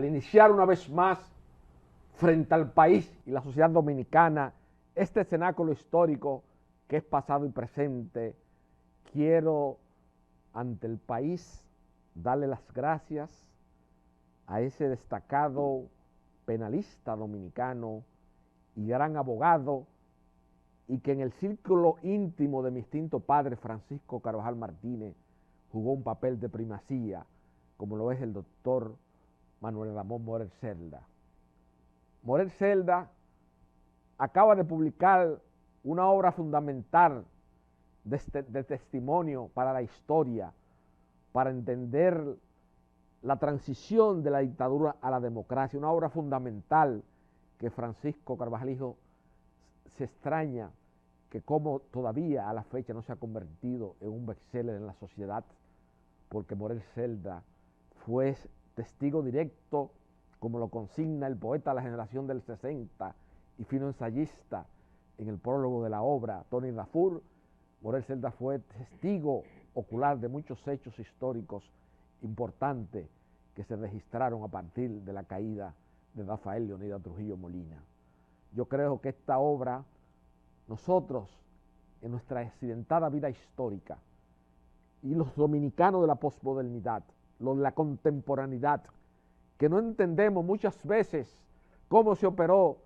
al iniciar una vez más frente al país y la sociedad dominicana este cenáculo histórico que es pasado y presente, quiero ante el país darle las gracias a ese destacado penalista dominicano y gran abogado, y que en el círculo íntimo de mi extinto padre Francisco Carvajal Martínez jugó un papel de primacía, como lo es el doctor Manuel Ramón Morel Celda. Morel Celda acaba de publicar una obra fundamental de testimonio para la historia, para entender la transición de la dictadura a la democracia, una obra fundamental que Francisco Carvajal Hijo se extraña que como todavía a la fecha no se ha convertido en un bestseller en la sociedad, porque Morel Celda fue testigo directo, como lo consigna el poeta de la generación del 60 y fino ensayista en el prólogo de la obra, Tony Dafur. Morel Celda fue testigo ocular de muchos hechos históricos importantes que se registraron a partir de la caída de Rafael Leonidas Trujillo Molina. Yo creo que esta obra, nosotros, en nuestra accidentada vida histórica, y los dominicanos de la posmodernidad, los de la contemporaneidad, que no entendemos muchas veces cómo se operó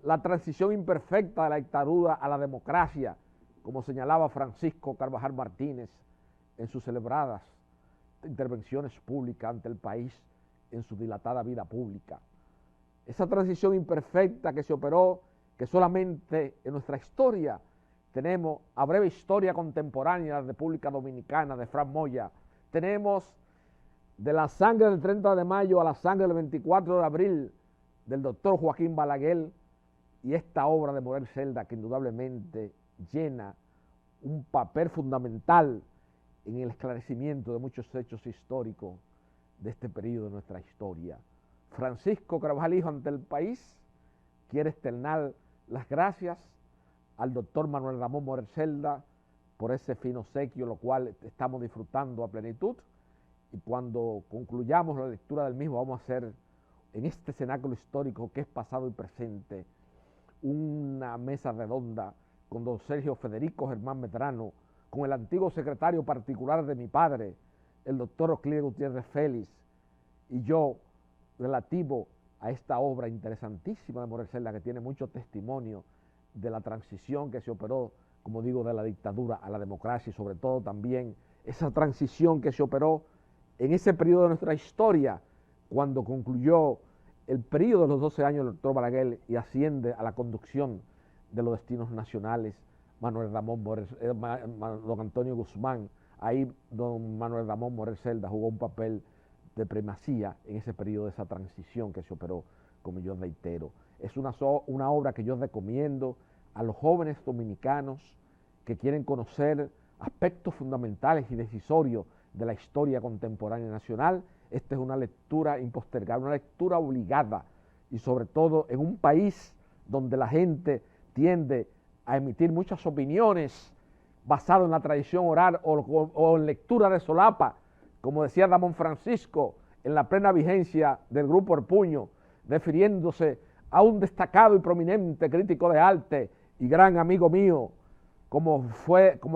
la transición imperfecta de la dictadura a la democracia, como señalaba Francisco Carvajal Martínez en sus celebradas intervenciones públicas ante el país en su dilatada vida pública. Esa transición imperfecta que se operó, que solamente en nuestra historia tenemos a breve historia contemporánea de la República Dominicana de Fran Moya, tenemos de la sangre del 30 de mayo a la sangre del 24 de abril del doctor Joaquín Balaguer, y esta obra de Morel Celda que indudablemente llena un papel fundamental en el esclarecimiento de muchos hechos históricos de este periodo de nuestra historia. Francisco Carvajal Hijo ante el país quiere externar las gracias al doctor Manuel Ramón Morel Celda por ese fino obsequio, lo cual estamos disfrutando a plenitud, y cuando concluyamos la lectura del mismo vamos a hacer en este cenáculo histórico que es pasado y presente una mesa redonda con don Sergio Federico Germán Medrano, con el antiguo secretario particular de mi padre, el doctor Oclier Gutiérrez Félix, y yo, relativo a esta obra interesantísima de Morel Celda, que tiene mucho testimonio de la transición que se operó, como digo, de la dictadura a la democracia, y sobre todo también esa transición que se operó en ese periodo de nuestra historia, cuando concluyó el periodo de los 12 años del doctor Balaguer y asciende a la conducción de los destinos nacionales Manuel Ramón Morel, don Antonio Guzmán. Ahí don Manuel Ramón Morel Celda jugó un papel de primacía en ese periodo de esa transición que se operó, como yo reitero. Es una obra que yo recomiendo a los jóvenes dominicanos que quieren conocer aspectos fundamentales y decisorios de la historia contemporánea nacional. Esta es una lectura impostergable, una lectura obligada, y sobre todo en un país donde la gente tiende a emitir muchas opiniones basadas en la tradición oral o en lectura de solapa, como decía Ramón Francisco en la plena vigencia del Grupo El Puño, refiriéndose a un destacado y prominente crítico de arte y gran amigo mío, como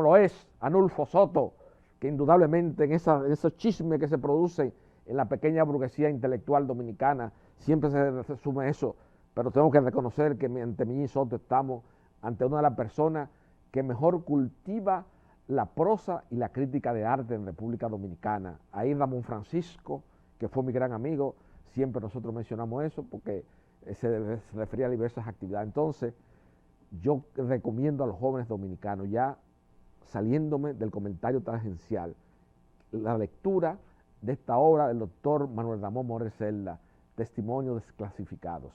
lo es Anulfo Soto, que indudablemente en esos chismes que se producen en la pequeña burguesía intelectual dominicana siempre se resume eso, pero tengo que reconocer que ante mí y Soto estamos ante una de las personas que mejor cultiva la prosa y la crítica de arte en República Dominicana. Ahí Ramón Francisco, que fue mi gran amigo, siempre nosotros mencionamos eso porque se refería a diversas actividades. Entonces, yo recomiendo a los jóvenes dominicanos, ya saliéndome del comentario tangencial, la lectura de esta obra del doctor Manuel Ramón Morel Celda, Testimonios Desclasificados.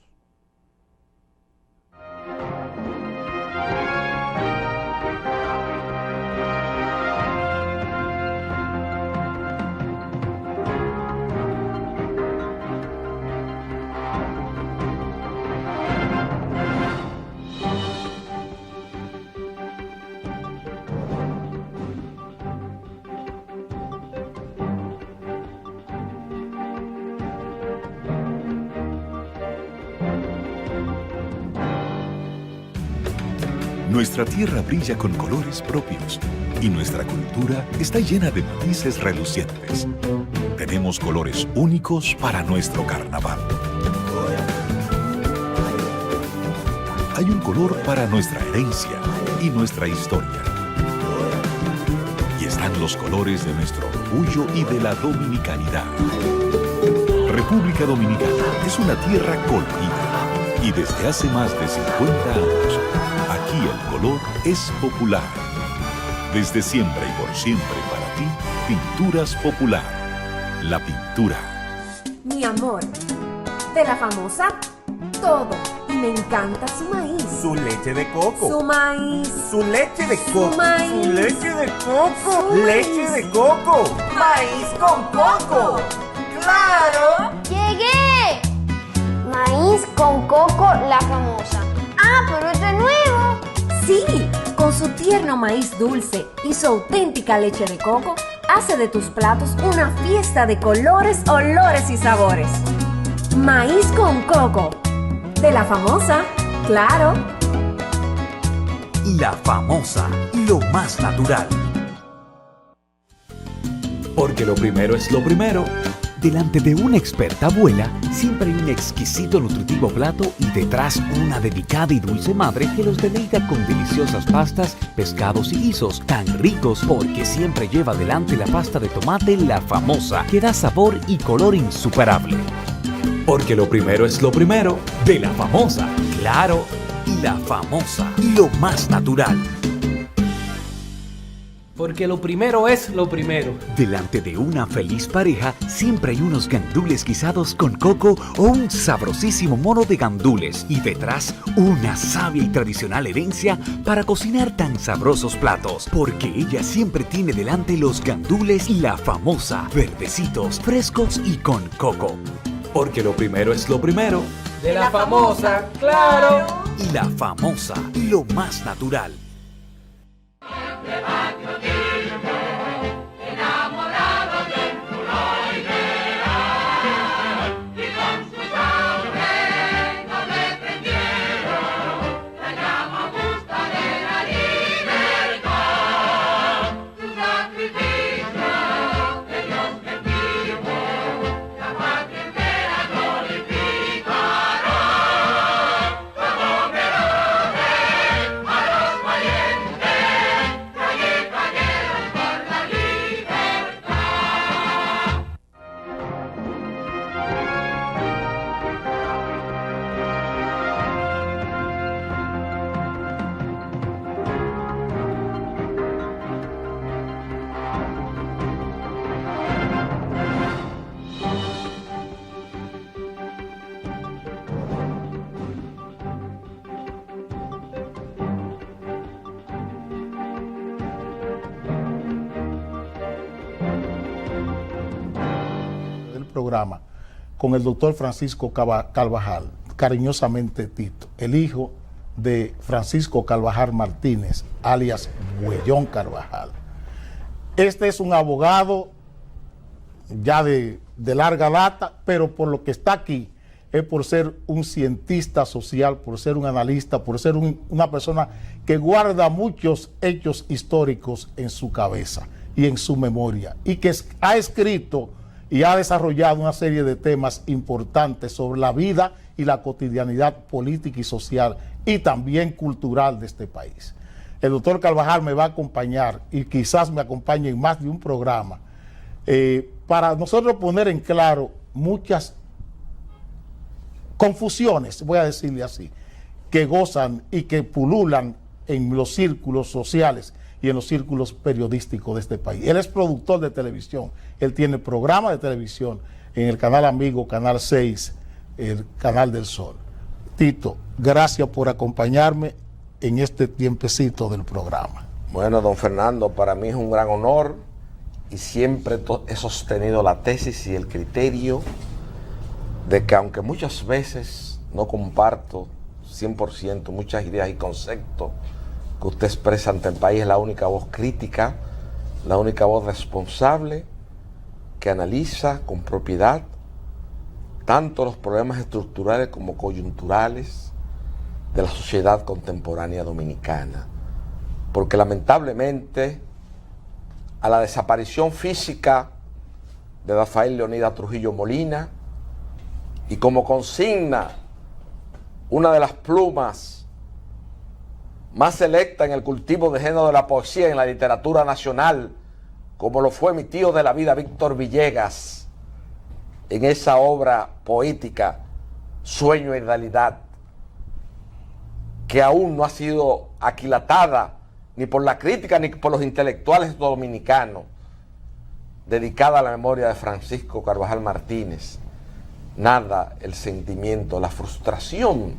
Nuestra tierra brilla con colores propios y nuestra cultura está llena de matices relucientes. Tenemos colores únicos para nuestro carnaval. Hay un color para nuestra herencia y nuestra historia. Y están los colores de nuestro orgullo y de la dominicanidad. República Dominicana es una tierra colorida y desde hace más de 50 años, aquí el color es popular. Desde siempre y por siempre para ti, Pinturas Popular. La pintura. Mi amor, de La Famosa, todo. Y me encanta su maíz. Su leche de coco. Su maíz. Su leche de coco. Su maíz. Su leche de coco. Su Leche maíz. de coco. Maíz con coco. ¡Claro! ¡Llegué! Maíz con coco, La Famosa. ¡Ah, pero esto es nuevo! Sí, con su tierno maíz dulce y su auténtica leche de coco, hace de tus platos una fiesta de colores, olores y sabores. Maíz con coco. De La Famosa, claro. La Famosa, lo más natural. Porque lo primero es lo primero. Delante de una experta abuela, siempre hay un exquisito nutritivo plato y detrás una delicada y dulce madre que los deleita con deliciosas pastas, pescados y guisos tan ricos porque siempre lleva adelante la pasta de tomate La Famosa, que da sabor y color insuperable. Porque lo primero es lo primero, de La Famosa, claro, y La Famosa, lo más natural. Porque lo primero es lo primero. Delante de una feliz pareja siempre hay unos gandules guisados con coco o un sabrosísimo mono de gandules y detrás una sabia y tradicional herencia para cocinar tan sabrosos platos. Porque ella siempre tiene delante los gandules La Famosa, verdecitos, frescos y con coco. Porque lo primero es lo primero. De La Famosa, claro. Y La Famosa, lo más natural. Programa con el doctor Francisco Carvajal, cariñosamente Tito, el hijo de Francisco Carvajal Martínez, alias Huellón Carvajal. Este es un abogado ya de larga data, pero por lo que está aquí es por ser un cientista social, por ser un analista, por ser una persona que guarda muchos hechos históricos en su cabeza y en su memoria, y que ha escrito y ha desarrollado una serie de temas importantes sobre la vida y la cotidianidad política y social y también cultural de este país. El doctor Carvajal me va a acompañar y quizás me acompañe en más de un programa para nosotros poner en claro muchas confusiones, voy a decirle así, que gozan y que pululan en los círculos sociales y en los círculos periodísticos de este país. Él es productor de televisión, él tiene programa de televisión en el canal amigo, Canal 6, el Canal del Sol. Tito, gracias por acompañarme en este tiempecito del programa. Bueno, don Fernando, para mí es un gran honor y siempre he sostenido la tesis y el criterio de que aunque muchas veces no comparto 100% muchas ideas y conceptos que usted expresa ante el país, es la única voz crítica, la única voz responsable que analiza con propiedad tanto los problemas estructurales como coyunturales de la sociedad contemporánea dominicana. porque lamentablemente a la desaparición física de Rafael Leonidas Trujillo Molina, y como consigna una de las plumas más selecta en el cultivo de género de la poesía en la literatura nacional, como lo fue mi tío de la vida Víctor Villegas, en esa obra poética, Sueño y Realidad, que aún no ha sido aquilatada ni por la crítica ni por los intelectuales dominicanos, dedicada a la memoria de Francisco Carvajal Martínez. Nada el sentimiento, la frustración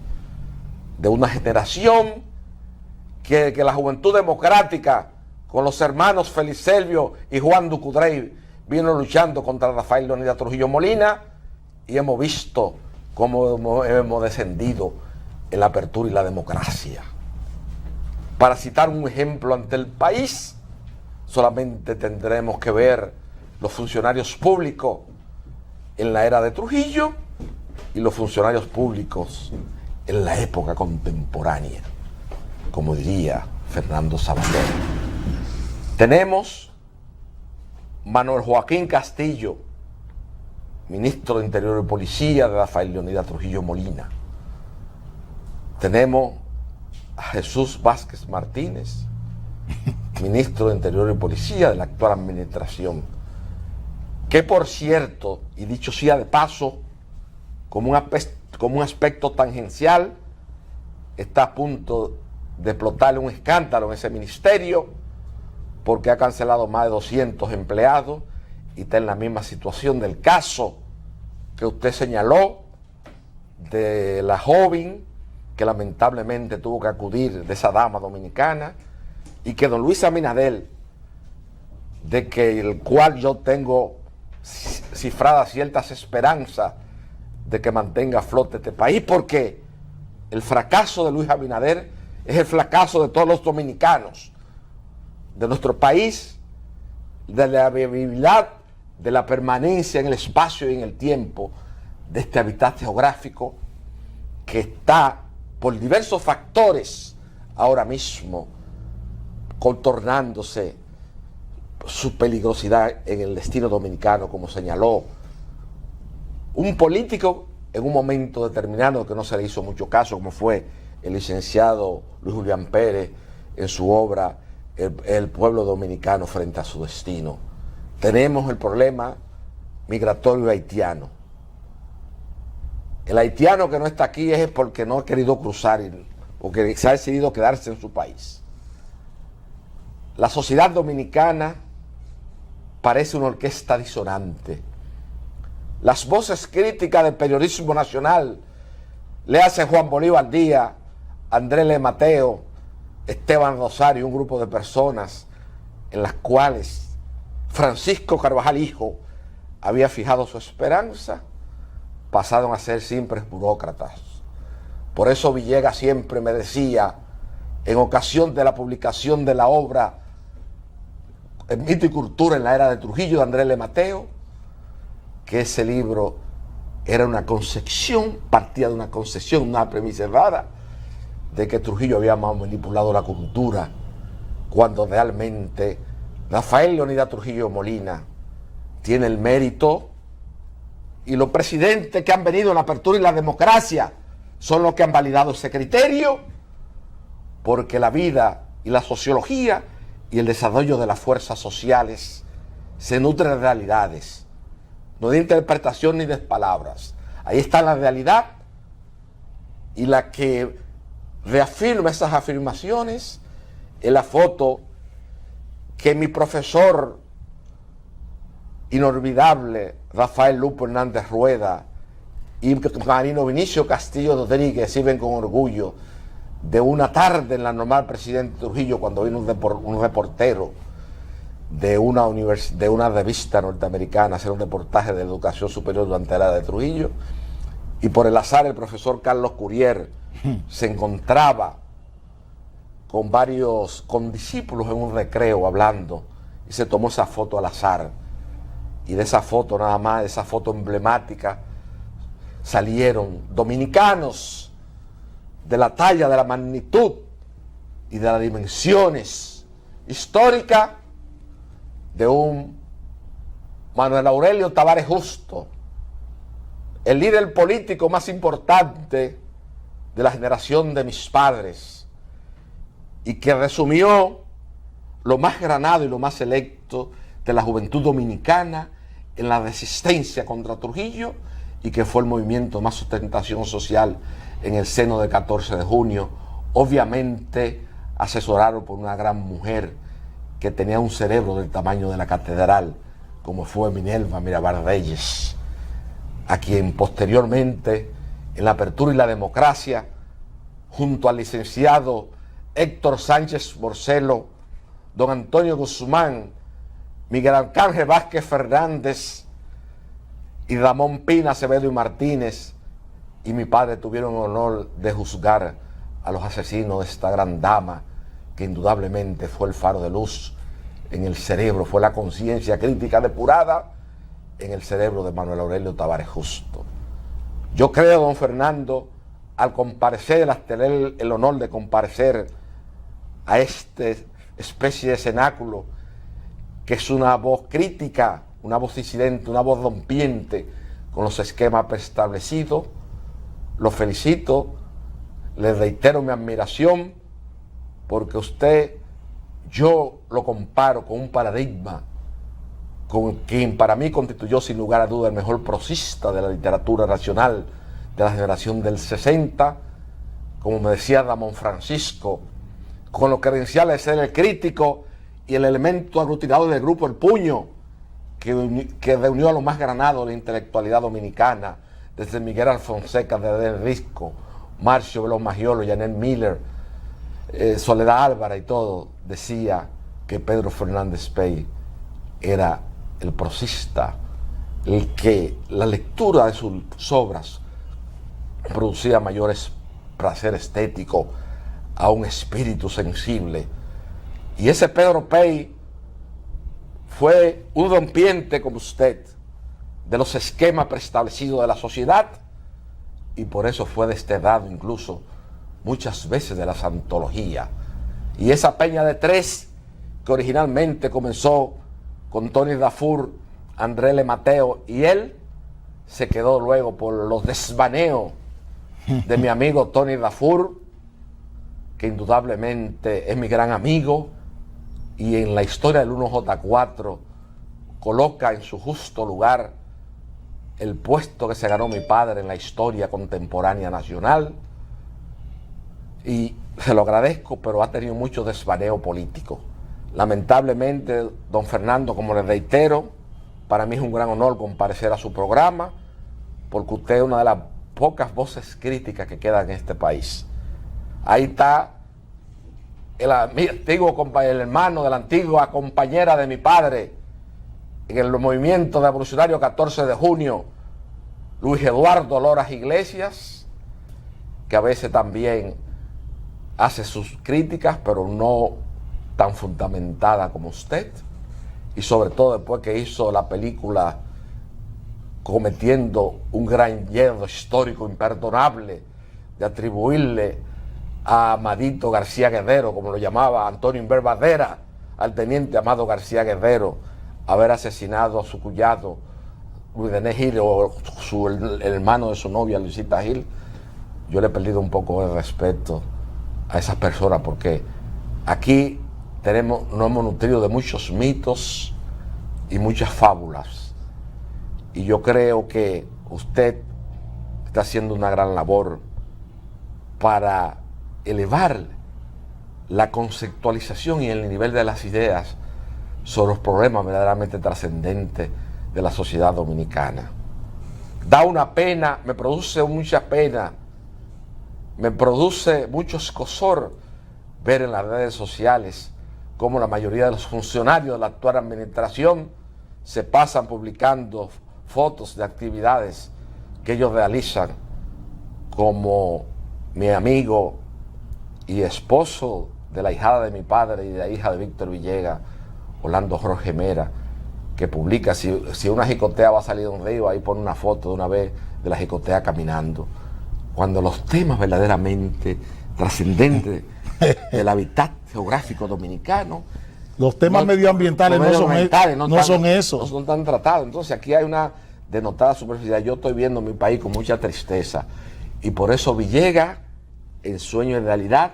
de una generación que la Juventud Democrática, con los hermanos Félix Selvio y Juan Ducudrey, vino luchando contra Rafael Leonidas Trujillo Molina, y hemos visto cómo hemos descendido en la apertura y la democracia. Para citar un ejemplo ante el país, solamente tendremos que ver los funcionarios públicos en la era de Trujillo y los funcionarios públicos en la época contemporánea, como diría Fernando Sabater. Tenemos Manuel Joaquín Castillo, ministro de Interior y Policía de Rafael Leonidas Trujillo Molina. Tenemos a Jesús Vázquez Martínez, ministro de Interior y Policía de la actual administración, que por cierto, y dicho sea de paso, como un aspecto tangencial, está a punto de explotarle un escándalo en ese ministerio, porque ha cancelado más de 200 empleados y está en la misma situación del caso que usted señaló de la joven que lamentablemente tuvo que acudir, de esa dama dominicana, y que don Luis Abinader, de que el cual yo tengo cifradas ciertas esperanzas de que mantenga a flote este país, porque el fracaso de Luis Abinader es el fracaso de todos los dominicanos, de nuestro país, de la viabilidad, de la permanencia en el espacio y en el tiempo de este hábitat geográfico que está por diversos factores ahora mismo contornándose su peligrosidad en el destino dominicano, como señaló un político en un momento determinado que no se le hizo mucho caso, como fue el licenciado Luis Julián Pérez en su obra El pueblo dominicano frente a su destino. Tenemos el problema migratorio haitiano. El haitiano que no está aquí es porque no ha querido cruzar o que se ha decidido quedarse en su país. La sociedad dominicana parece una orquesta disonante. Las voces críticas del periodismo nacional, le hace Juan Bolívar Díaz, Andrés Le Mateo, Esteban Rosario y un grupo de personas en las cuales Francisco Carvajal hijo había fijado su esperanza, pasaron a ser simples burócratas. Por eso Villegas siempre me decía, en ocasión de la publicación de la obra El mito y cultura en la era de Trujillo de Andrés Le Mateo, que ese libro era una concepción, partía de una concepción, una premisa errada, de que Trujillo había manipulado la cultura, cuando realmente Rafael Leonidas Trujillo Molina tiene el mérito, y los presidentes que han venido en la apertura y la democracia son los que han validado ese criterio, porque la vida y la sociología y el desarrollo de las fuerzas sociales se nutre de realidades, no de interpretación ni de palabras. Ahí está la realidad, y la que reafirma esas afirmaciones es la foto que mi profesor inolvidable Rafael Lupo Hernández Rueda y Marino Vinicio Castillo Rodríguez exhiben con orgullo de una tarde en la normal Presidente Trujillo, cuando vino un reportero de una revista norteamericana a hacer un reportaje de educación superior durante la era de Trujillo, y por el azar el profesor Carlos Curier se encontraba con discípulos en un recreo hablando, y se tomó esa foto al azar, y de esa foto nada más, de esa foto emblemática, salieron dominicanos de la talla, de la magnitud y de las dimensiones históricas de un Manuel Aurelio Tavares Justo, el líder político más importante de la generación de mis padres, y que resumió lo más granado y lo más selecto de la juventud dominicana en la resistencia contra Trujillo, y que fue el movimiento más sustentación social en el seno del 14 de junio, obviamente asesorado por una gran mujer que tenía un cerebro del tamaño de la catedral, como fue Minerva Mirabal Reyes, a quien posteriormente, en la apertura y la democracia, junto al licenciado Héctor Sánchez Borcelo, don Antonio Guzmán, Miguel Arcángel Vázquez Fernández y Ramón Pina Acevedo y Martínez, y mi padre tuvieron el honor de juzgar a los asesinos de esta gran dama, que indudablemente fue el faro de luz en el cerebro, fue la conciencia crítica depurada en el cerebro de Manuel Aurelio Tavares Justo. Yo creo, don Fernando, al comparecer, al tener el honor de comparecer a esta especie de cenáculo, que es una voz crítica, una voz disidente, una voz rompiente con los esquemas preestablecidos, lo felicito, le reitero mi admiración, porque usted, yo lo comparo con un paradigma con quien para mí constituyó sin lugar a duda el mejor prosista de la literatura nacional de la generación del 60, como me decía Ramón Francisco, con los credenciales de ser el crítico y el elemento aglutinador del grupo El Puño, que reunió a los más granados de la intelectualidad dominicana, desde Miguel Alfonseca, desde Risco, Marcio Veloz Magiolo, Janet Miller, Soledad Álvarez y todo, decía que Pedro Fernández Pey era el prosista, el que la lectura de sus obras producía mayores placer estético a un espíritu sensible. Y ese Pedro Pey fue un rompiente como usted de los esquemas preestablecidos de la sociedad, y por eso fue desterrado incluso muchas veces de las antologías. Y esa peña de tres, que originalmente comenzó con Tony Dafur, André Le Mateo y él, se quedó luego por los desvaneos de mi amigo Tony Dafur, que indudablemente es mi gran amigo, y en la historia del 1J4 coloca en su justo lugar el puesto que se ganó mi padre en la historia contemporánea nacional, y se lo agradezco, pero ha tenido mucho desvaneo político. Lamentablemente, don Fernando, como le reitero, para mí es un gran honor comparecer a su programa, porque usted es una de las pocas voces críticas que quedan en este país. Ahí está el hermano de la antigua compañera de mi padre en el movimiento revolucionario 14 de junio, Luis Eduardo Loras Iglesias, que a veces también hace sus críticas, pero no tan fundamentada como usted, y sobre todo después que hizo la película cometiendo un gran hierro histórico imperdonable de atribuirle a Amadito García Guerrero, como lo llamaba Antonio Inver Badera, al teniente Amado García Guerrero, haber asesinado a su cuñado Luis René Gil, o el hermano de su novia Luisita Gil. Yo le he perdido un poco el respeto a esas personas, porque aquí nos hemos nutrido de muchos mitos y muchas fábulas, y yo creo que usted está haciendo una gran labor para elevar la conceptualización y el nivel de las ideas sobre los problemas verdaderamente trascendentes de la sociedad dominicana. Da una pena, me produce mucha pena, me produce mucho escozor ver en las redes sociales cómo la mayoría de los funcionarios de la actual administración se pasan publicando fotos de actividades que ellos realizan, como mi amigo y esposo de la hijada de mi padre y de la hija de Víctor Villegas, Orlando Jorge Mera, que publica, si una jicotea va a salir de un río, ahí pone una foto de una vez de la jicotea caminando, cuando los temas verdaderamente trascendente del hábitat geográfico dominicano. Los temas medioambientales no son eso. No son tan tratados. Entonces aquí hay una denotada superficialidad. Yo estoy viendo mi país con mucha tristeza. Y por eso Villegas, en Sueño de Realidad,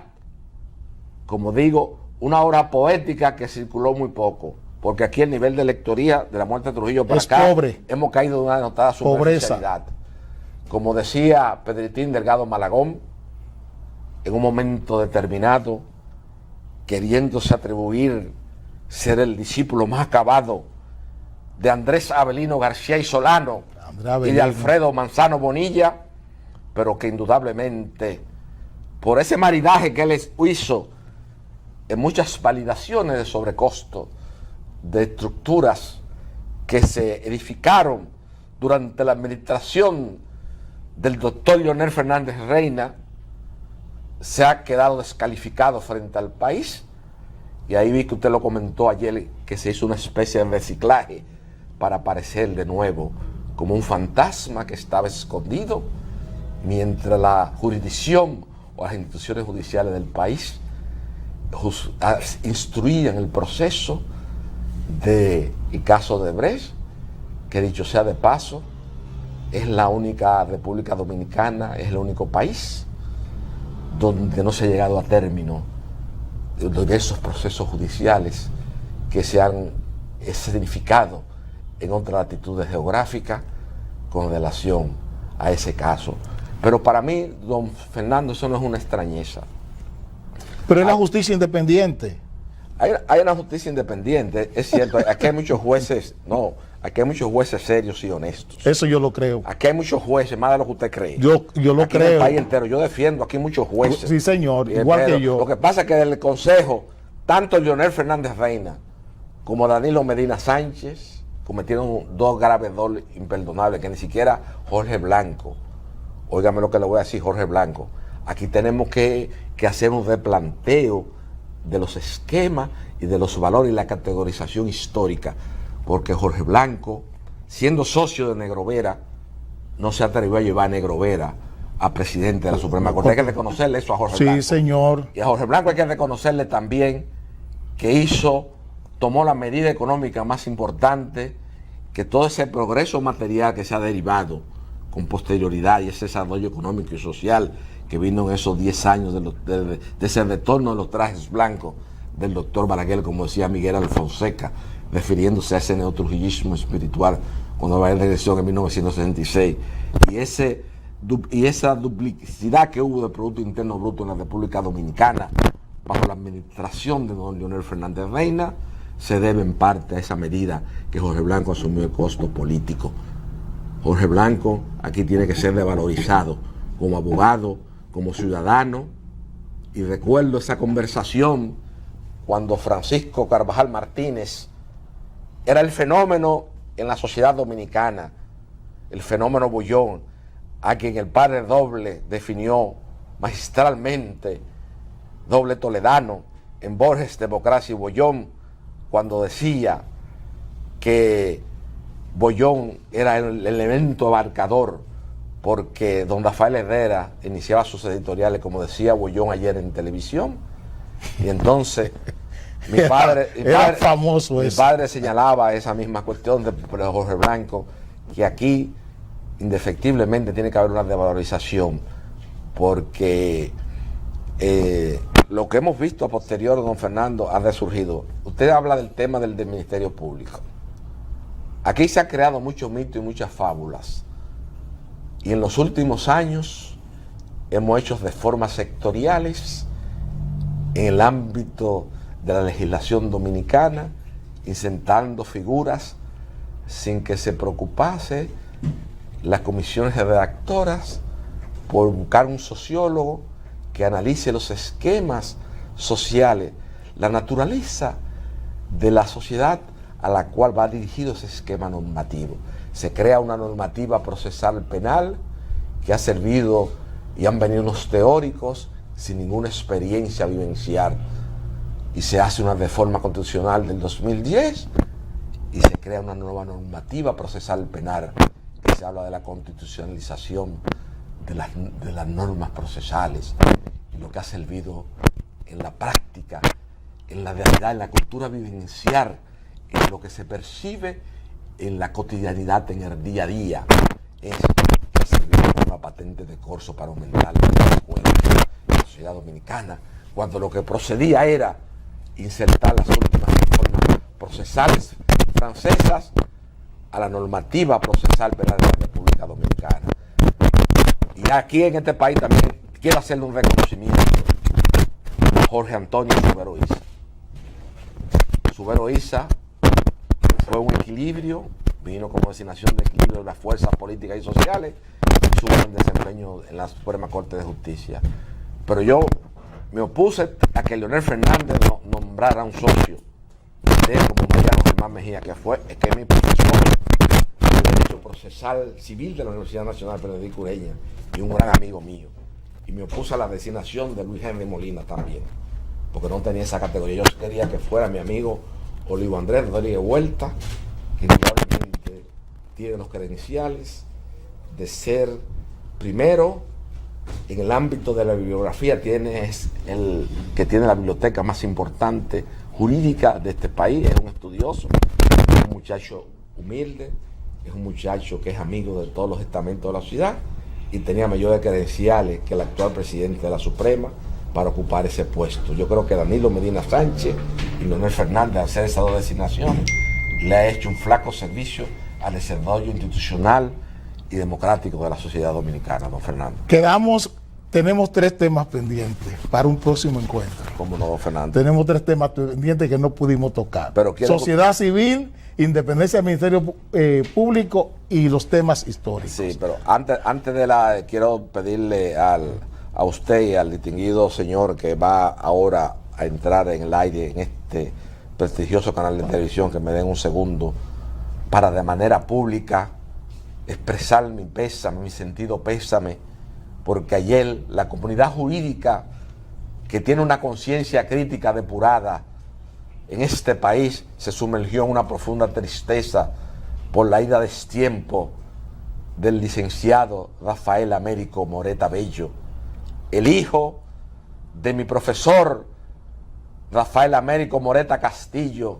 como digo, una obra poética que circuló muy poco. Porque aquí el nivel de lectoría de La Muerte de Trujillo para acá, pobre. Hemos caído de una denotada superficialidad. Como decía Pedritín Delgado Malagón, en un momento determinado, queriéndose atribuir ser el discípulo más acabado de Andrés Avelino García y Solano y de Alfredo Manzano Bonilla, pero que indudablemente por ese maridaje que él hizo en muchas validaciones de sobrecosto de estructuras que se edificaron durante la administración del doctor Leonel Fernández Reina, se ha quedado descalificado frente al país. Y ahí vi que usted lo comentó ayer, que se hizo una especie de reciclaje para aparecer de nuevo como un fantasma que estaba escondido, mientras la jurisdicción o las instituciones judiciales del país instruían el proceso del caso de Brecht, que dicho sea de paso, es la única República Dominicana, es el único país donde no se ha llegado a término de esos procesos judiciales que se han significado en otras latitudes geográficas con relación a ese caso. Pero para mí, don Fernando, eso no es una extrañeza. Pero es la justicia independiente. Hay una justicia independiente, es cierto. Aquí hay muchos jueces, aquí hay muchos jueces serios y honestos. Eso yo lo creo. Aquí hay muchos jueces, más de lo que usted cree. Yo lo aquí creo. En el país entero, yo defiendo aquí muchos jueces. Sí, señor, igual que yo. Lo que pasa es que del Consejo, tanto Leonel Fernández Reina como Danilo Medina Sánchez cometieron dos graves dobles imperdonables que ni siquiera Jorge Blanco. Óigame lo que le voy a decir, Jorge Blanco. Aquí tenemos que hacer un replanteo de los esquemas y de los valores y la categorización histórica, porque Jorge Blanco, siendo socio de Negrovera, no se atrevió a llevar a Negrovera a presidente de la Suprema Corte. Hay que reconocerle eso a Jorge Blanco. Sí, señor. Y a Jorge Blanco hay que reconocerle también que tomó la medida económica más importante, que todo ese progreso material que se ha derivado con posterioridad y ese desarrollo económico y social que vino en esos 10 años de ese retorno de los trajes blancos del doctor Balaguer, como decía Miguel Alfonseca, refiriéndose a ese neotrujillismo espiritual cuando Balaguer regresó en 1966, y esa duplicidad que hubo de Producto Interno Bruto en la República Dominicana bajo la administración de don Leonel Fernández Reina, se debe en parte a esa medida que Jorge Blanco asumió el costo político. Jorge Blanco aquí tiene que ser revalorizado como abogado, como ciudadano, y recuerdo esa conversación cuando Francisco Carvajal Martínez era el fenómeno en la sociedad dominicana, el fenómeno Bollón, a quien el padre Doble definió magistralmente, Doble Toledano, en Borges, Democracia y Bollón, cuando decía que Bollón era el elemento abarcador, porque don Rafael Herrera iniciaba sus editoriales, como decía Bollón ayer en televisión, y entonces mi padre señalaba esa misma cuestión de Jorge Blanco, que aquí indefectiblemente tiene que haber una revalorización, porque lo que hemos visto a posterior, don Fernando, ha resurgido. Usted habla del tema del Ministerio Público. Aquí se han creado muchos mitos y muchas fábulas, y en los últimos años hemos hecho reformas sectoriales en el ámbito de la legislación dominicana, insertando figuras sin que se preocupase las comisiones redactoras por buscar un sociólogo que analice los esquemas sociales, la naturaleza de la sociedad a la cual va dirigido ese esquema normativo. Se crea una normativa procesal penal que ha servido y han venido unos teóricos sin ninguna experiencia vivencial, y se hace una reforma constitucional del 2010 y se crea una nueva normativa procesal penal que se habla de la constitucionalización de las normas procesales, y lo que ha servido en la práctica, en la realidad, en la cultura vivencial, en lo que se percibe en la cotidianidad, en el día a día, es que ha servido como una patente de corso para aumentar la escuela de la sociedad dominicana, cuando lo que procedía era insertar las últimas reformas procesales francesas a la normativa procesal penal de la República Dominicana. Y aquí en este país también quiero hacerle un reconocimiento a Jorge Antonio Subero Isa. Subero Isa fue un equilibrio, vino como designación de equilibrio de las fuerzas políticas y sociales, y su buen desempeño en la Suprema Corte de Justicia. Pero yo me opuse a que Leonel Fernández nombrara un socio de él como Mariano Germán Mejía, que es mi profesor de Derecho Procesal Civil de la Universidad Nacional Benedicto Ureña y un gran amigo mío. Y me opuse a la designación de Luis Henry Molina también, porque no tenía esa categoría. Yo quería que fuera mi amigo Olivo Andrés Rodríguez Huerta, que indudablemente tiene los credenciales de ser primero en el ámbito de la bibliografía, es el que tiene la biblioteca más importante jurídica de este país, es un estudioso, es un muchacho humilde, es un muchacho que es amigo de todos los estamentos de la ciudad y tenía mayores credenciales que el actual presidente de la Suprema para ocupar ese puesto. Yo creo que Danilo Medina Sánchez y Leonel Fernández, al hacer esas dos designaciones, le ha hecho un flaco servicio al desarrollo institucional y democrático de la sociedad dominicana, don Fernando. Tenemos 3 temas pendientes para un próximo encuentro. ¿Cómo no, don Fernando? Tenemos 3 temas pendientes que no pudimos tocar. Sociedad civil, independencia del Ministerio Público y los temas históricos. Sí, pero antes quiero pedirle a usted y al distinguido señor que va ahora a entrar en el aire en este prestigioso canal de televisión, que me den un segundo para de manera pública expresar mi pésame, mi sentido pésame, porque ayer la comunidad jurídica que tiene una conciencia crítica depurada en este país se sumergió en una profunda tristeza por la ida a destiempo del licenciado Rafael Américo Moreta Bello, el hijo de mi profesor Rafael Américo Moreta Castillo,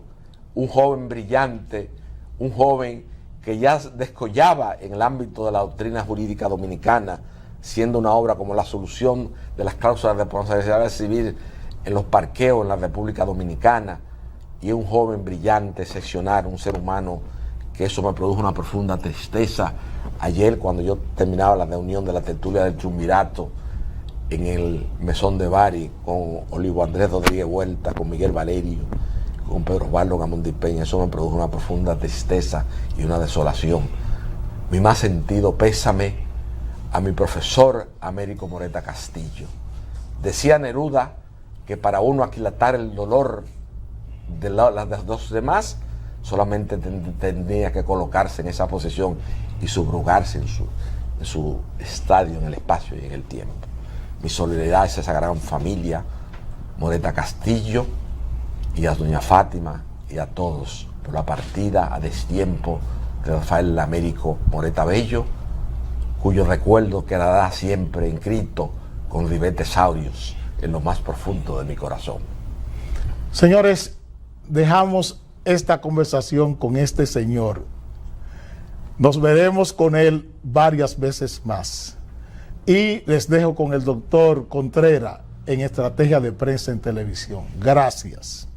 un joven brillante, un joven que ya descollaba en el ámbito de la doctrina jurídica dominicana, siendo una obra como la solución de las cláusulas de responsabilidad civil en los parqueos en la República Dominicana, y un joven brillante, excepcional, un ser humano, que eso me produjo una profunda tristeza ayer cuando yo terminaba la reunión de la tertulia del Triunvirato en el Mesón de Bari con Olivo Andrés Rodríguez Huerta, con Miguel Valerio, con Pedro Osvaldo Gamundi Peña. Eso me produjo una profunda tristeza y una desolación. Mi más sentido pésame a mi profesor Américo Moreta Castillo. Decía Neruda que para uno aquilatar el dolor de los demás, solamente tendría que colocarse en esa posición y subrugarse en su estadio, en el espacio y en el tiempo. Mi solidaridad es a esa gran familia Moreta Castillo y a doña Fátima y a todos por la partida a destiempo de Rafael Américo Moreta Bello, cuyo recuerdo quedará siempre inscrito con ribetes áureos en lo más profundo de mi corazón. Señores, dejamos esta conversación con este señor. Nos veremos con él varias veces más. Y les dejo con el doctor Contreras en Estrategia de Prensa en Televisión. Gracias.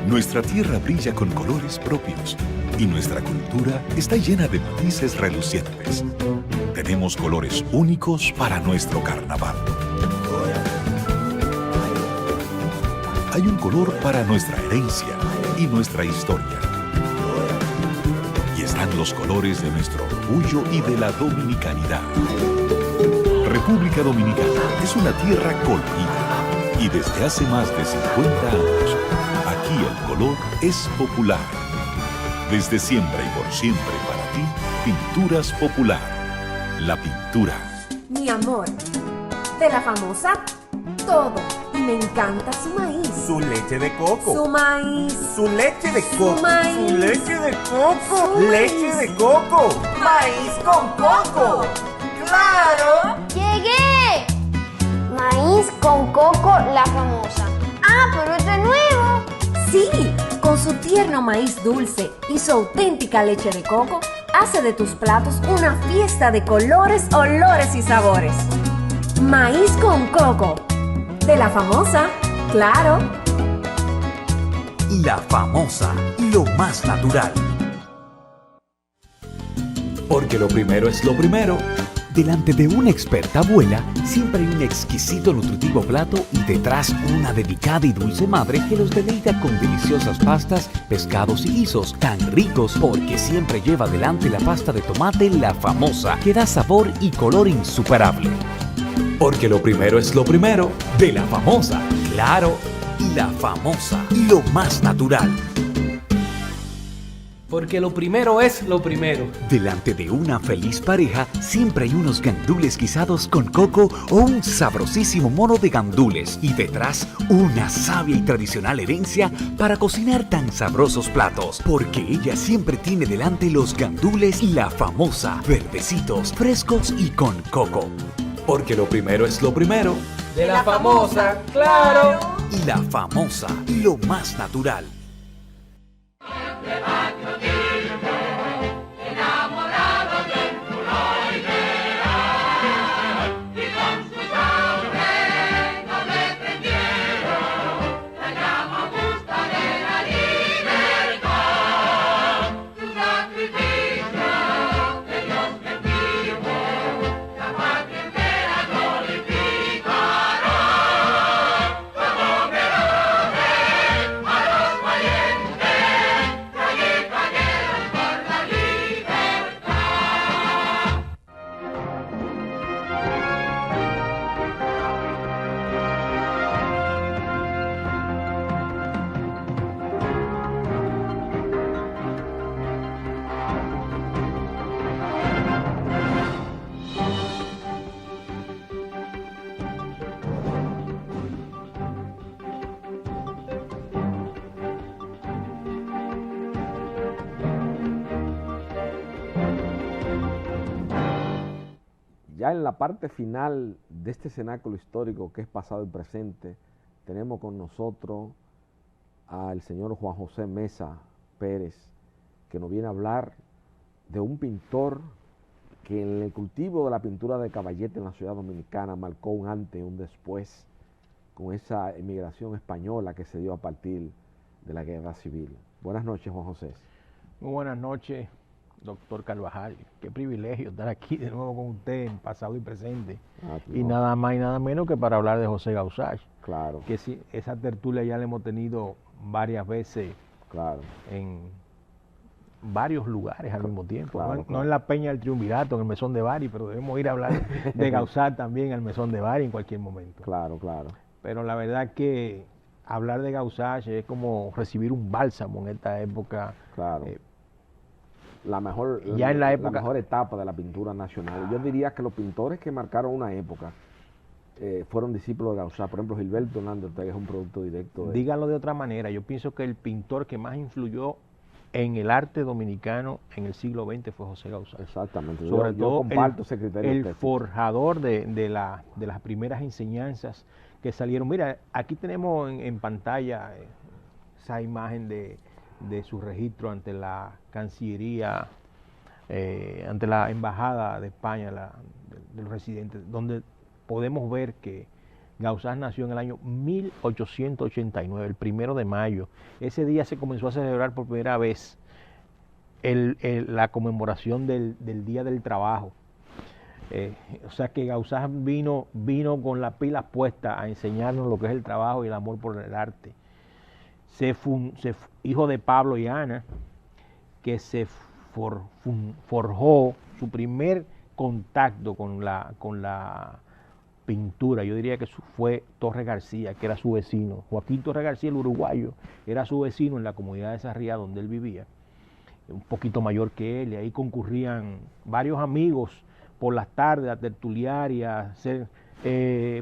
Nuestra tierra brilla con colores propios y nuestra cultura está llena de matices relucientes. Tenemos colores únicos para nuestro carnaval. Hay un color para nuestra herencia y nuestra historia. Y están los colores de nuestro orgullo y de la dominicanidad. República Dominicana es una tierra colorida y desde hace más de 50 años, aquí el color es popular. Desde siempre y por siempre para ti, Pinturas Popular. La pintura. Mi amor, de la famosa, todo. Y me encanta su maíz. Su leche de coco. Su maíz. Su leche de coco. Su maíz. Su leche de coco. Su Leche maíz. de coco. Maíz con coco. ¡Claro! ¡Llegué! Maíz con coco, la famosa. Ah, pero esto es nuevo. Sí, con su tierno maíz dulce y su auténtica leche de coco, hace de tus platos una fiesta de colores, olores y sabores. Maíz con coco. De la famosa, claro. La famosa, lo más natural. Porque lo primero es lo primero. Delante de una experta abuela, siempre hay un exquisito nutritivo plato y detrás una delicada y dulce madre que los deleita con deliciosas pastas, pescados y guisos tan ricos porque siempre lleva adelante la pasta de tomate La Famosa, que da sabor y color insuperable. Porque lo primero es lo primero, de La Famosa, claro, y La Famosa, lo más natural. Porque lo primero es lo primero. Delante de una feliz pareja siempre hay unos gandules guisados con coco o un sabrosísimo mono de gandules y detrás una sabia y tradicional herencia para cocinar tan sabrosos platos, porque ella siempre tiene delante los gandules La Famosa, verdecitos, frescos y con coco. Porque lo primero es lo primero. De la famosa, claro. Y La Famosa, lo más natural. Ya en la parte final de este cenáculo histórico que es pasado y presente, tenemos con nosotros al señor Juan José Mesa Pérez, que nos viene a hablar de un pintor que en el cultivo de la pintura de caballete en la ciudad dominicana marcó un antes y un después con esa emigración española que se dio a partir de la guerra civil. Buenas noches, Juan José. Muy buenas noches, doctor Carvajal. Qué privilegio estar aquí de nuevo con usted en pasado y presente. Y nada más y nada menos que para hablar de José Gausach. Claro. Que sí, esa tertulia ya la hemos tenido varias veces. Claro. En varios lugares al mismo tiempo. Claro, No en la Peña del Triunvirato, en el Mesón de Bari, pero debemos ir a hablar de Gausach también al Mesón de Bari en cualquier momento. Claro, claro. Pero la verdad que hablar de Gausach es como recibir un bálsamo en esta época. Claro. La mejor etapa de la pintura nacional. Yo diría que los pintores que marcaron una época fueron discípulos de Gausach. Por ejemplo, Gilberto Hernández Ortega es un producto directo de... Díganlo de otra manera, yo pienso que el pintor que más influyó en el arte dominicano en el siglo XX fue José Gausach. Exactamente. Sobre todo comparto ese criterio el estético. forjador de las primeras enseñanzas que salieron. Mira, aquí tenemos en pantalla esa imagen de su registro ante la Cancillería, ante la Embajada de España, del residente, donde podemos ver que Gausach nació en el año 1889, el 1 de mayo. Ese día se comenzó a celebrar por primera vez la conmemoración del Día del Trabajo. O sea que Gausach vino con las pilas puestas a enseñarnos lo que es el trabajo y el amor por el arte. Hijo de Pablo y Ana, que se forjó su primer contacto con la pintura. Yo diría que fue Torres García, que era su vecino. Joaquín Torres García, el uruguayo, era su vecino en la comunidad de Sarriá, donde él vivía, un poquito mayor que él, y ahí concurrían varios amigos por las tardes a tertuliar y a hacer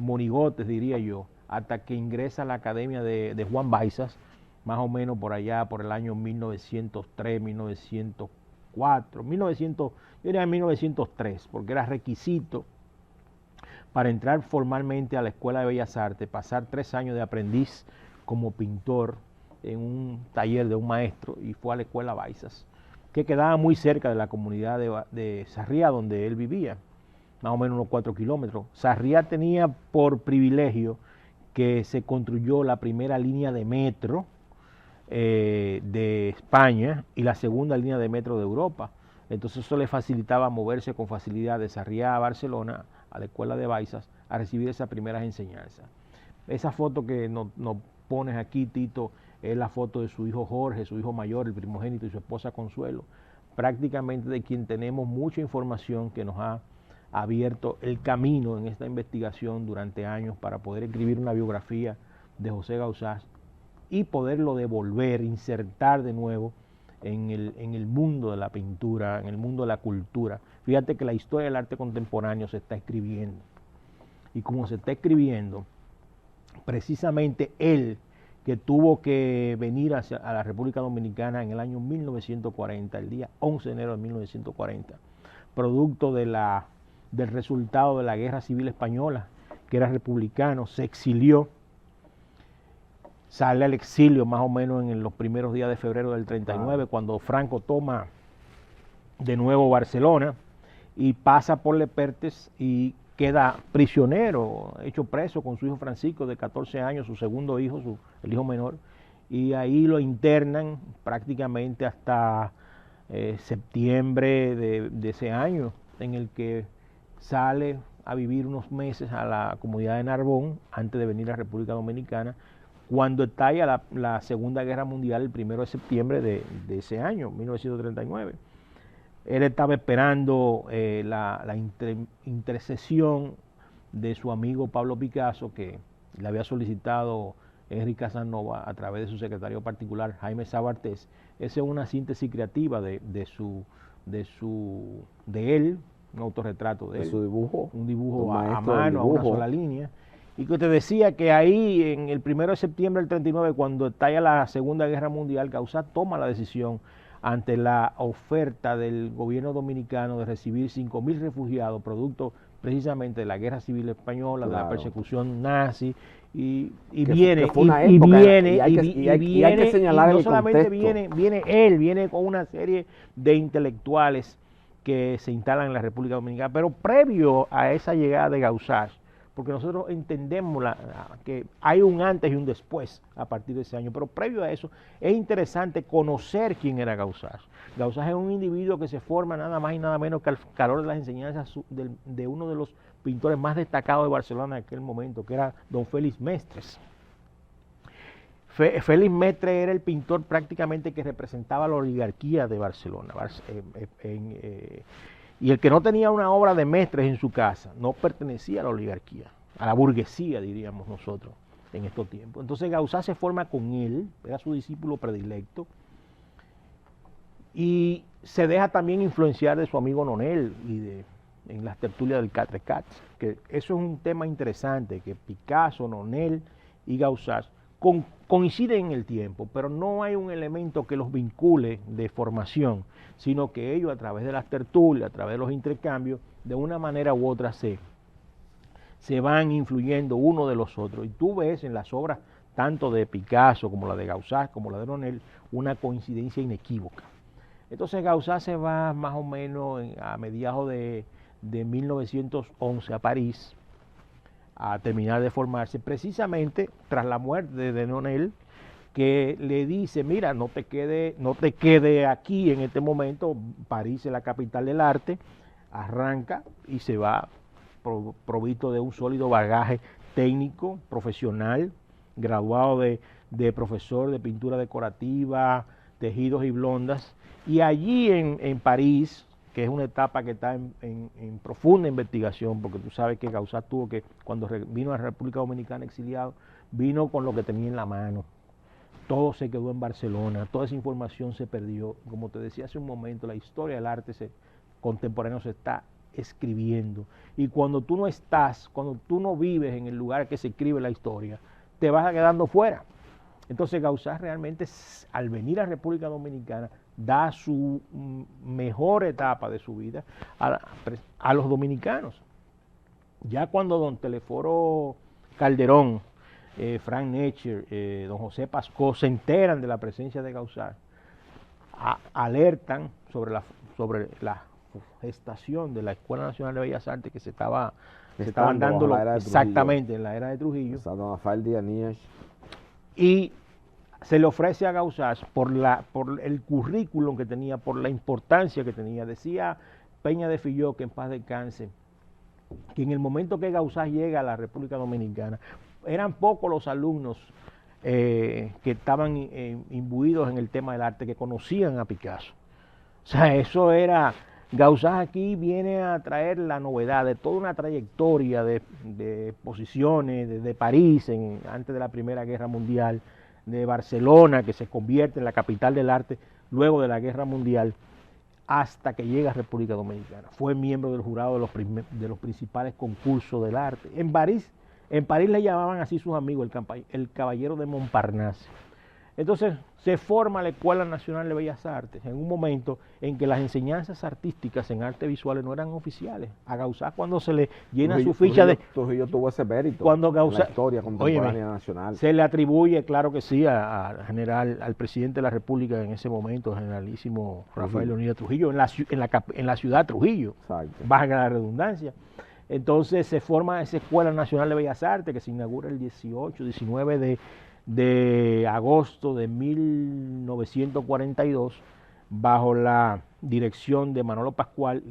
monigotes, diría yo, hasta que ingresa a la academia de Juan Baizas, más o menos por allá, por el año 1903, 1904, yo diría 1903, porque era requisito para entrar formalmente a la Escuela de Bellas Artes, pasar 3 años de aprendiz como pintor en un taller de un maestro, y fue a la Escuela Baizas, que quedaba muy cerca de la comunidad de Sarriá, donde él vivía, más o menos unos 4 kilómetros. Sarriá tenía por privilegio que se construyó la primera línea de metro de España y la segunda línea de metro de Europa. Entonces eso le facilitaba moverse con facilidad de Sarriá a Barcelona, a la Escuela de Baizas, a recibir esas primeras enseñanzas. Esa foto que nos pones aquí, Tito, es la foto de su hijo Jorge, su hijo mayor, el primogénito, y su esposa Consuelo, prácticamente de quien tenemos mucha información que nos ha abierto el camino en esta investigación durante años para poder escribir una biografía de José Gauzás y poderlo devolver, insertar de nuevo en el mundo de la pintura, en el mundo de la cultura. Fíjate que la historia del arte contemporáneo se está escribiendo, y como se está escribiendo, precisamente él, que tuvo que venir a la República Dominicana en el año 1940, el día 11 de enero de 1940, producto del resultado de la Guerra Civil Española, que era republicano, se exilió, sale al exilio más o menos en los primeros días de febrero del 39, cuando Franco toma de nuevo Barcelona y pasa por Lepertes y queda prisionero, hecho preso con su hijo Francisco de 14 años, su segundo hijo, el hijo menor, y ahí lo internan prácticamente hasta septiembre de ese año, en el que sale a vivir unos meses a la comunidad de Narbón antes de venir a la República Dominicana, cuando estalla la Segunda Guerra Mundial el 1 de septiembre de ese año, 1939. Él estaba esperando la intercesión de su amigo Pablo Picasso, que le había solicitado Henry Casanova a través de su secretario particular, Jaime Sabartés. Esa es una síntesis creativa de él, un autorretrato de él, su dibujo, un dibujo a mano, a una sola línea. Y que te decía que ahí, en el 1 de septiembre del 39, cuando estalla la Segunda Guerra Mundial, Gauzás toma la decisión ante la oferta del gobierno dominicano de recibir 5.000 refugiados, producto precisamente de la Guerra Civil Española, de la persecución nazi, y viene con una serie de intelectuales que se instalan en la República Dominicana. Pero previo a esa llegada de Gauzás, porque nosotros entendemos que hay un antes y un después a partir de ese año, pero previo a eso es interesante conocer quién era Gauzás. Gauzás es un individuo que se forma nada más y nada menos que al calor de las enseñanzas de uno de los pintores más destacados de Barcelona en aquel momento, que era don Félix Mestres. Félix Mestres era el pintor prácticamente que representaba la oligarquía de Barcelona. Y el que no tenía una obra de Mestres en su casa no pertenecía a la oligarquía, a la burguesía, diríamos nosotros, en estos tiempos. Entonces Gauzás se forma con él, era su discípulo predilecto, y se deja también influenciar de su amigo Nonel en las tertulias del Quatre Cats, que eso es un tema interesante, que Picasso, Nonel y Gauzás coinciden en el tiempo, pero no hay un elemento que los vincule de formación, sino que ellos a través de las tertulias, a través de los intercambios, de una manera u otra se van influyendo uno de los otros. Y tú ves en las obras tanto de Picasso como la de Gauzás, como la de Nonel, una coincidencia inequívoca. Entonces Gauzás se va más o menos a mediados de 1911 a París, a terminar de formarse, precisamente tras la muerte de Nonel, que le dice, mira, no te quede aquí en este momento, París es la capital del arte, arranca y se va provisto de un sólido bagaje técnico, profesional, graduado de profesor de pintura decorativa, tejidos y blondas, y allí en París que es una etapa que está en profunda investigación, porque tú sabes que Gauzás tuvo que, cuando vino a la República Dominicana exiliado, vino con lo que tenía en la mano. Todo se quedó en Barcelona, toda esa información se perdió. Como te decía hace un momento, la historia del arte contemporáneo se está escribiendo. Y cuando tú no estás, cuando tú no vives en el lugar que se escribe la historia, te vas quedando fuera. Entonces Gauzás realmente, al venir a República Dominicana, da su mejor etapa de su vida a los dominicanos. Ya cuando don Telesforo Calderón, Frank Netcher, don José Pascó se enteran de la presencia de Gauzás, alertan sobre la gestación de la Escuela Nacional de Bellas Artes que se estaban dando exactamente en la era de Trujillo. Don Rafael Díaz Nieves. Y se le ofrece a Gauzás por el currículum que tenía, por la importancia que tenía. Decía Peña de Filló, que en paz descanse, que en el momento que Gauzás llega a la República Dominicana, eran pocos los alumnos que estaban imbuidos en el tema del arte, que conocían a Picasso. O sea, eso era... Gauzás aquí viene a traer la novedad de toda una trayectoria de exposiciones de París antes de la Primera Guerra Mundial, de Barcelona, que se convierte en la capital del arte luego de la Guerra Mundial, hasta que llega a República Dominicana. Fue miembro del jurado de los principales concursos del arte. En París le llamaban así sus amigos, el caballero de Montparnasse. Entonces se forma la Escuela Nacional de Bellas Artes en un momento en que las enseñanzas artísticas en artes visuales no eran oficiales. A Gauzás, cuando se le llena su ficha Trujillo tuvo ese mérito cuando Gauzás, en la historia contemporánea nacional. Se le atribuye, claro que sí, al presidente de la República en ese momento, generalísimo Rafael Leonidas Trujillo, en la ciudad de Trujillo, valga la redundancia. Entonces se forma esa Escuela Nacional de Bellas Artes que se inaugura el 19 de agosto de 1942 bajo la dirección de Manolo Pascual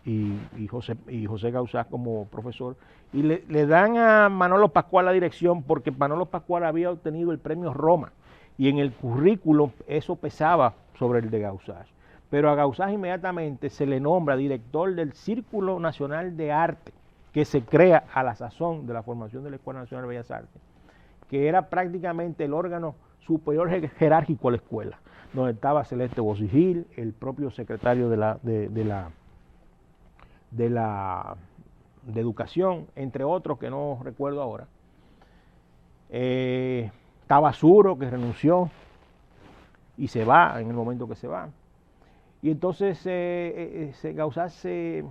y José Gauzás como profesor, y le dan a Manolo Pascual la dirección porque Manolo Pascual había obtenido el premio Roma y en el currículo eso pesaba sobre el de Gauzás, pero a Gauzás inmediatamente se le nombra director del Círculo Nacional de Arte que se crea a la sazón de la formación de la Escuela Nacional de Bellas Artes, que era prácticamente el órgano superior jerárquico a la escuela, donde estaba Celeste Bosigil, el propio secretario de Educación, entre otros que no recuerdo ahora. Estaba Suro, que renunció y se va en el momento que se va. Y entonces Gauzás se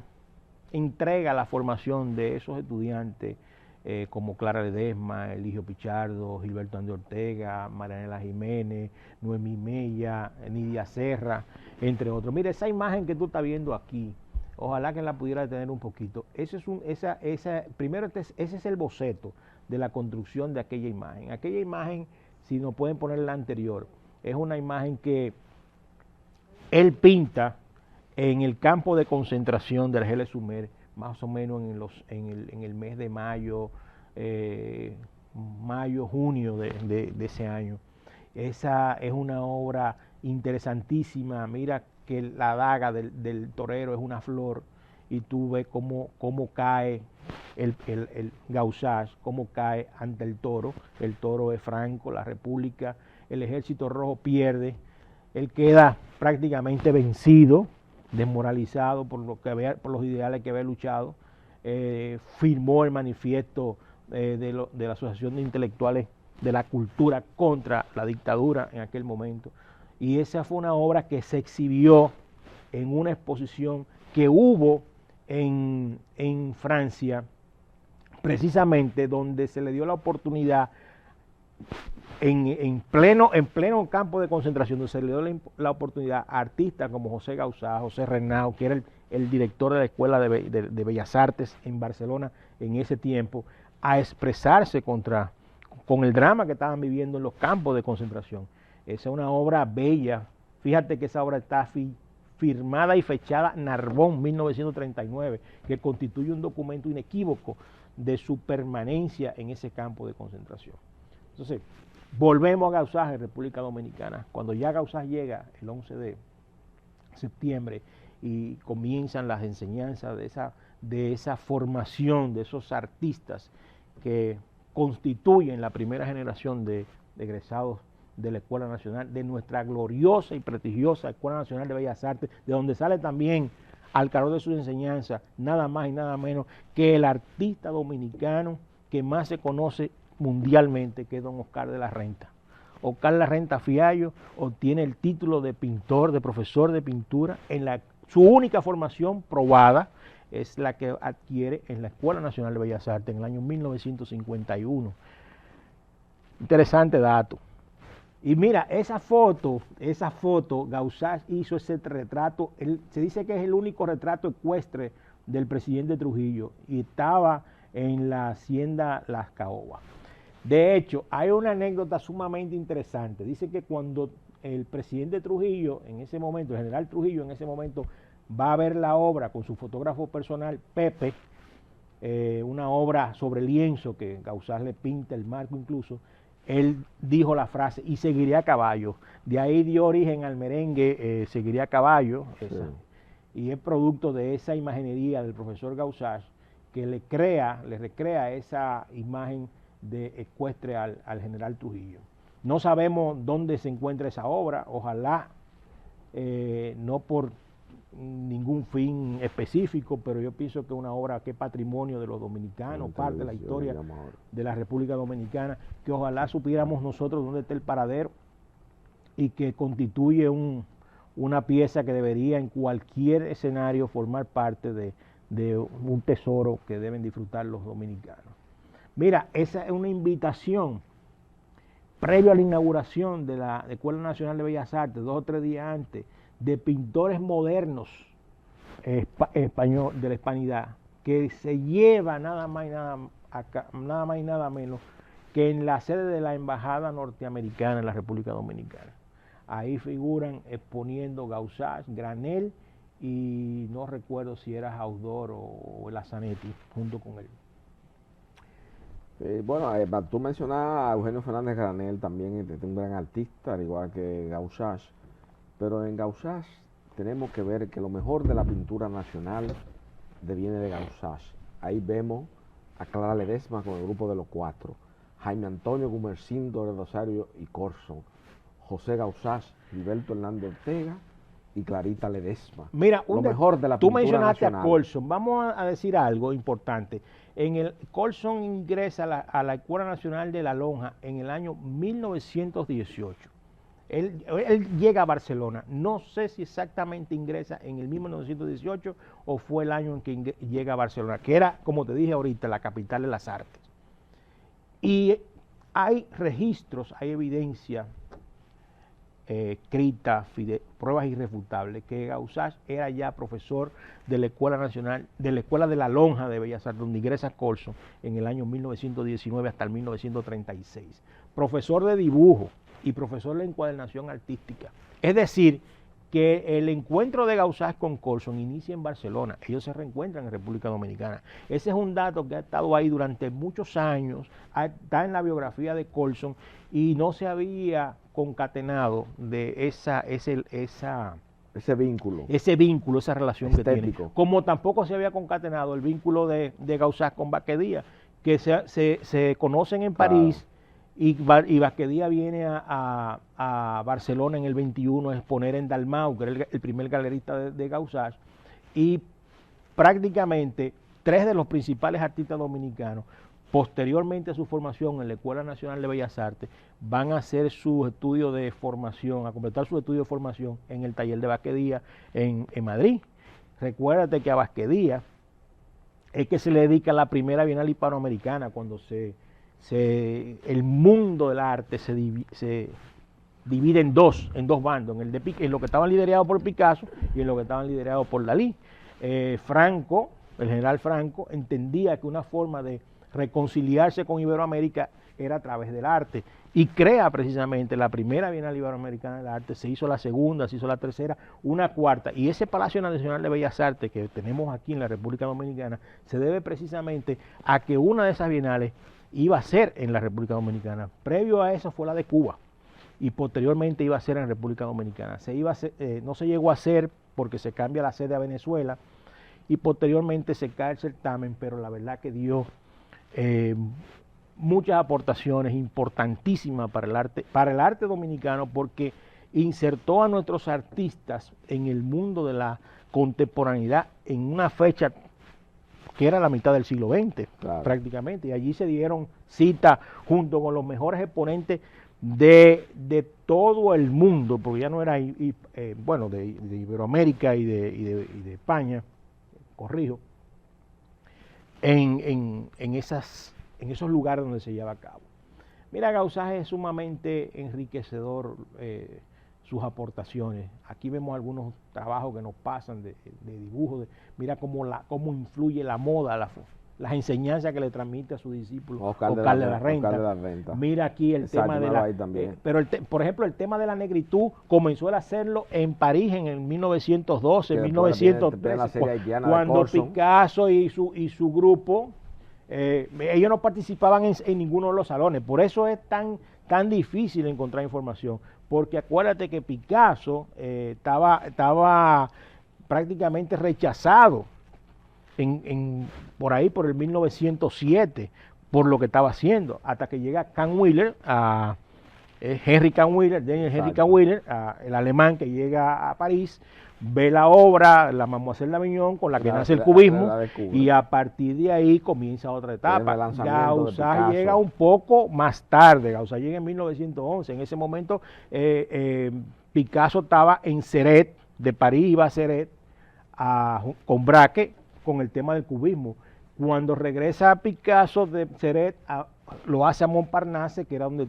entrega la formación de esos estudiantes como Clara Ledesma, Eligio Pichardo, Gilberto André Ortega, Marianela Jiménez, Noemí Mella, Nidia Serra, entre otros. Mira, esa imagen que tú estás viendo aquí, ojalá que la pudiera detener un poquito. Ese es el boceto de la construcción de aquella imagen. Aquella imagen, si nos pueden poner la anterior, es una imagen que él pinta en el campo de concentración de Argeles Sumer, más o menos en el mes de mayo, junio de ese año. Esa es una obra interesantísima. Mira que la daga del torero es una flor y tú ves cómo cae el Gauzás, cómo cae ante el toro. El toro es Franco, la República, el Ejército Rojo pierde, él queda prácticamente vencido, desmoralizado por los ideales que había luchado. Firmó el manifiesto de la Asociación de Intelectuales de la Cultura contra la dictadura en aquel momento, y esa fue una obra que se exhibió en una exposición que hubo en Francia, precisamente donde se le dio la oportunidad en pleno campo de concentración, donde se le dio la oportunidad a artistas como José Gauzás, José Renau, que era el director de la Escuela de Bellas Artes en Barcelona en ese tiempo, a expresarse con el drama que estaban viviendo en los campos de concentración. Esa es una obra bella. Fíjate que esa obra está firmada y fechada Narbonne, 1939, que constituye un documento inequívoco de su permanencia en ese campo de concentración. Entonces, volvemos a Gauzás en República Dominicana. Cuando ya Gauzás llega el 11 de septiembre y comienzan las enseñanzas de esa formación de esos artistas que constituyen la primera generación de egresados de la Escuela Nacional, de nuestra gloriosa y prestigiosa Escuela Nacional de Bellas Artes, de donde sale también al calor de sus enseñanzas nada más y nada menos que el artista dominicano que más se conoce mundialmente, que es don Oscar de la Renta. Oscar de la Renta Fiallo obtiene el título de pintor, de profesor de pintura, su única formación probada es la que adquiere en la Escuela Nacional de Bellas Artes en el año 1951. Interesante dato. Y mira, esa foto, Gaussage hizo ese retrato, se dice que es el único retrato ecuestre del presidente Trujillo y estaba en la hacienda Las Caobas. De hecho, hay una anécdota sumamente interesante. Dice que cuando el presidente Trujillo, en ese momento, el general Trujillo en ese momento, va a ver la obra con su fotógrafo personal, Pepe, una obra sobre lienzo que Gaussage le pinta el marco incluso, él dijo la frase, y seguiré a caballo. De ahí dio origen al merengue, seguiré a caballo, y es producto de esa imaginería del profesor Gaussage que le recrea esa imagen de ecuestre al general Trujillo. No sabemos dónde se encuentra esa obra, ojalá no por ningún fin específico, pero yo pienso que es una obra que es patrimonio de los dominicanos, parte de la historia de la República Dominicana, que ojalá supiéramos nosotros dónde está el paradero y que constituye una pieza que debería en cualquier escenario formar parte de un tesoro que deben disfrutar los dominicanos. Mira, esa es una invitación previo a la inauguración de la Escuela Nacional de Bellas Artes, 2 o 3 días antes, de pintores modernos español, de la hispanidad, que se lleva nada más y nada menos que en la sede de la Embajada Norteamericana en la República Dominicana. Ahí figuran exponiendo Gaussage, Granel y no recuerdo si era Jaudor o Lazzanetti junto con él. Bueno, tú mencionabas a Eugenio Fernández Granel, también es un gran artista, al igual que Gaussage. Pero en Gaussage tenemos que ver que lo mejor de la pintura nacional viene de Gaussage. Ahí vemos a Clara Ledesma con el grupo de los 4, Jaime Antonio Gumersindo de Rosario y Corson, José Gaussage, Gilberto Hernández Ortega y Clarita Ledesma. Mira, lo mejor de la pintura nacional. Tú mencionaste a Corson, vamos a decir algo importante. Corson ingresa a la Escuela Nacional de la Lonja en el año 1918. Él llega a Barcelona, no sé si exactamente ingresa en el mismo 1918 o fue el año en que llega a Barcelona, que era, como te dije ahorita, la capital de las artes. Y hay registros, hay evidencia escrita, pruebas irrefutables, que Gaussage era ya profesor de la Escuela Nacional, de la Escuela de la Lonja de Bellas Artes, donde ingresa Corson en el año 1919 hasta el 1936. Profesor de dibujo y profesor de encuadernación artística. Es decir, que el encuentro de Gaussage con Corson inicia en Barcelona. Ellos se reencuentran en República Dominicana. Ese es un dato que ha estado ahí durante muchos años, está en la biografía de Corson y no se había concatenado de ese vínculo, esa relación estético que tiene. Como tampoco se había concatenado el vínculo de Gaussage con Vázquez Díaz, que se conocen en París. Y Vázquez Díaz viene a Barcelona en el 21 a exponer en Dalmau, que era el primer galerista de Gaussage, y prácticamente 3 de los principales artistas dominicanos, posteriormente a su formación en la Escuela Nacional de Bellas Artes, van a hacer su estudio de formación, a completar su estudio de formación en el taller de Vázquez Díaz en Madrid. Recuérdate que a Vázquez Díaz es que se le dedica la primera Bienal Hispanoamericana, cuando el mundo del arte se divide en dos bandos, en lo que estaban liderados por Picasso y en lo que estaban liderados por Dalí. El general Franco, entendía que una forma de reconciliarse con Iberoamérica era a través del arte y crea precisamente la primera Bienal Iberoamericana del Arte, se hizo la segunda, se hizo la tercera, una cuarta, y ese Palacio Nacional de Bellas Artes que tenemos aquí en la República Dominicana se debe precisamente a que una de esas bienales iba a ser en la República Dominicana. Previo a eso fue la de Cuba y posteriormente iba a ser en República Dominicana. No se llegó a hacer porque se cambia la sede a Venezuela y posteriormente se cae el certamen, pero la verdad que dio muchas aportaciones importantísimas para el arte dominicano, porque insertó a nuestros artistas en el mundo de la contemporaneidad en una fecha que era la mitad del siglo XX, claro, prácticamente, y allí se dieron cita junto con los mejores exponentes de todo el mundo, porque ya no era, bueno, de Iberoamérica y de España, corrijo, en esos lugares donde se lleva a cabo. Mira, Gaussage es sumamente enriquecedor sus aportaciones. Aquí vemos algunos trabajos que nos pasan de dibujo, mira cómo influye la moda, las enseñanzas que le transmite a su discípulo Oscar de la Renta. Mira aquí el tema de la... pero por ejemplo, el tema de la negritud comenzó a hacerlo en París en el 1912, 1913, cuando Picasso y su grupo, ellos no participaban en ninguno de los salones. Por eso es tan difícil encontrar información, porque acuérdate que Picasso estaba prácticamente rechazado por ahí por el 1907 por lo que estaba haciendo, hasta que llega Daniel Henry Cahn-Wheeler, el alemán que llega a París, ve la obra, la Mademoiselle d'Avignon, con la que nace el cubismo, y a partir de ahí comienza otra etapa. Gaussage llega un poco más tarde, Gaussage llega en 1911, en ese momento Picasso estaba en Céret, de París iba a Céret, con Braque, con el tema del cubismo. Cuando regresa Picasso de Céret, lo hace a Montparnasse, que era donde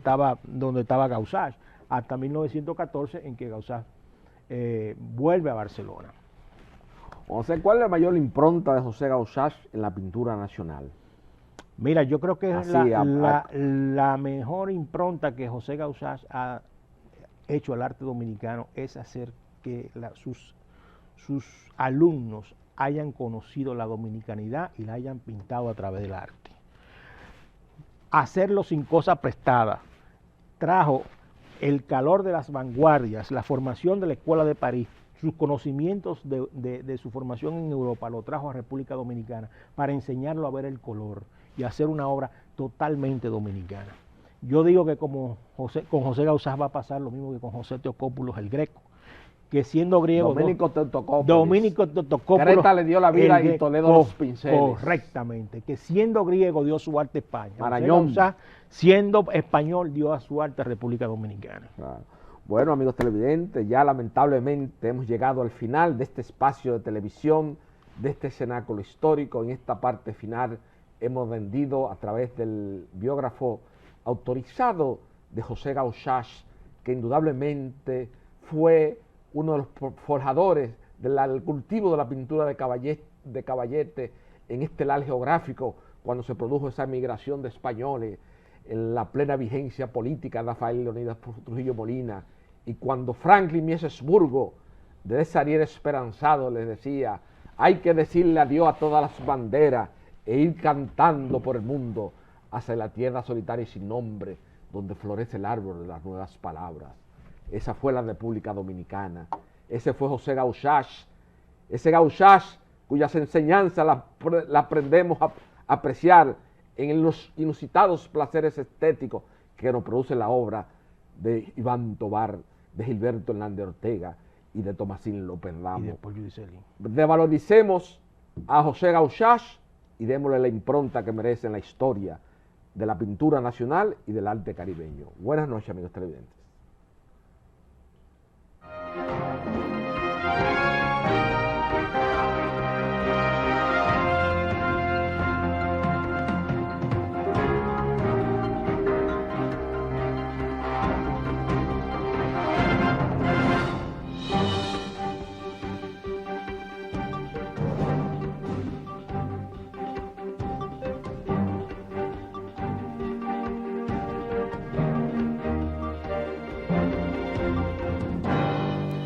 estaba Gaussage, hasta 1914, en que Gaussage vuelve a Barcelona. José, ¿cuál es la mayor impronta de José Gaussage en la pintura nacional? Mira, yo creo que la mejor impronta que José Gaussage ha hecho al arte dominicano es hacer que sus alumnos hayan conocido la dominicanidad y la hayan pintado a través del arte. Hacerlo sin cosa prestada. Trajo el calor de las vanguardias, la formación de la Escuela de París, sus conocimientos de su formación en Europa, lo trajo a República Dominicana para enseñarlo a ver el color y hacer una obra totalmente dominicana. Yo digo que con José Gaussage va a pasar lo mismo que con José Teocópulos el Greco, que siendo griego... Domenico Teotocópulos. Creta le dio la vida y Toledo los pinceles. Correctamente, que siendo griego dio su arte a España. Marañón. Gaussage, siendo español, dio a su arte a República Dominicana. Claro. Bueno, amigos televidentes, ya lamentablemente hemos llegado al final de este espacio de televisión, de este cenáculo histórico. En esta parte final hemos vendido a través del biógrafo autorizado de José Gaussage, que indudablemente fue uno de los forjadores del cultivo de la pintura de Caballete en este lar geográfico, cuando se produjo esa migración de españoles, en la plena vigencia política de Rafael Leonidas Trujillo Molina, y cuando Franklin Miesesburgo, de ese Ariel esperanzado, les decía: hay que decirle adiós a todas las banderas e ir cantando por el mundo hacia la tierra solitaria y sin nombre, donde florece el árbol de las nuevas palabras. Esa fue la República Dominicana. Ese fue José Gaussage. Ese Gaussage cuyas enseñanzas la aprendemos a apreciar en los inusitados placeres estéticos que nos produce la obra de Iván Tobar, de Gilberto Hernández Ortega y de Tomasín López Ramos. Y de Paul Giudicelli. Revaloricemos a José Gaussage y démosle la impronta que merece en la historia de la pintura nacional y del arte caribeño. Buenas noches, amigos televidentes.